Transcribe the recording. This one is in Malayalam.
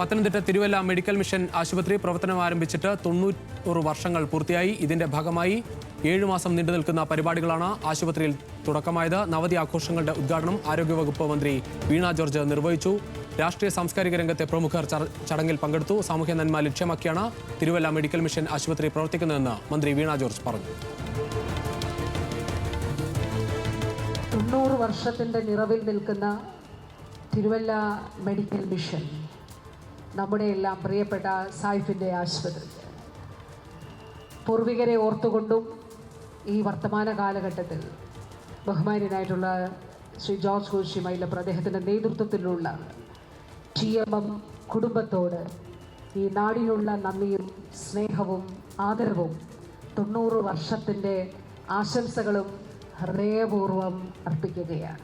പത്തനംതിട്ട തിരുവല്ല മെഡിക്കൽ മിഷൻ ആശുപത്രി പ്രവർത്തനം ആരംഭിച്ചിട്ട് 90 വർഷങ്ങൾ പൂർത്തിയായി. ഇതിന്റെ ഭാഗമായി 7 മാസം നീണ്ടു നിൽക്കുന്ന പരിപാടികളാണ് ആശുപത്രിയിൽ തുടക്കമായത്. നവതി ആഘോഷങ്ങളുടെ ഉദ്ഘാടനം ആരോഗ്യവകുപ്പ് മന്ത്രി വീണ ജോർജ് നിർവഹിച്ചു. രാഷ്ട്രീയ സാംസ്കാരിക രംഗത്തെ പ്രമുഖർ ചടങ്ങിൽ പങ്കെടുത്തു. സാമൂഹ്യ നന്മ ലക്ഷ്യമാക്കിയാണ് തിരുവല്ല മെഡിക്കൽ മിഷൻ ആശുപത്രി പ്രവർത്തിക്കുന്നതെന്ന് മന്ത്രി വീണ ജോർജ് പറഞ്ഞു. 90 വർഷത്തിൻ്റെ നിറവിൽ നിൽക്കുന്ന തിരുവല്ല മെഡിക്കൽ മിഷൻ നമ്മുടെ എല്ലാം പ്രിയപ്പെട്ട സായിഫിൻ്റെ ആശുപത്രി പൂർവികരെ ഓർത്തുകൊണ്ടും ഈ വർത്തമാന കാലഘട്ടത്തിൽ ബഹുമാന്യനായിട്ടുള്ള ശ്രീ ജോർജ് കോശി മൈലപ്ര അദ്ദേഹത്തിൻ്റെ നേതൃത്വത്തിലുള്ള TMM കുടുംബത്തോട് ഈ നാടിനുള്ള നന്ദിയും സ്നേഹവും ആദരവും 90 വർഷത്തിൻ്റെ ആശംസകളും ഹൃദയപൂർവ്വം അർപ്പിക്കുകയാണ്.